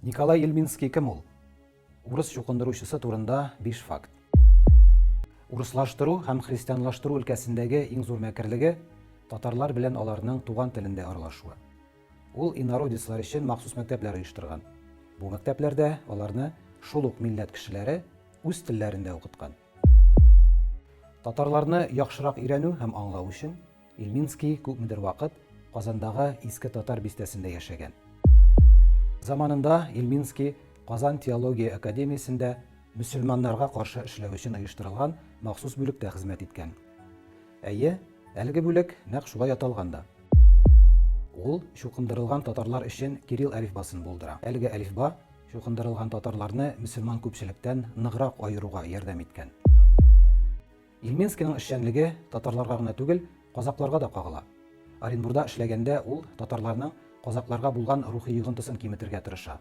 Николай Ельминский кем ул? Урыс чукындыручысы турында 5 факт. Урыслаштыру һәм христианлаштыру өлкәсендәге иң зур мәкерлеге татарлар белән аларның туган телендә аралашуы. Ул инородецлар өчен махсус мәктәпләр оештырган. Бу мәктәпләрдә аларны шул ук милләт кешеләре үз телләрендә укыткан. Татарларны яхшырак өйрәнү һәм аңлау өчен Ельминский күпмедер вакыт Казандагы Иске Татар бистәсендә яшәгән. Заманында Ельминский Казан теология академиясендә мөселманнарга каршы эшләү өчен оештырылган махсус бүлектә хезмәт иткән. Әйе, әлеге бүлек нәкъ шулай аталган да. Ул чукындырылган татарлар өчен Кирилл әлифбасын булдыра. Әлеге әлифба чукындырылган татарларны мөселман күпчелектән ныграк аеруга ярдәм иткән. Ельминскийның эшчәнлеге татарларга гына түгел, казакларга да кагыла. Оренбурда эшләгәндә ул татарларның казакларга булган рухи йогынтысын киметергә тырыша.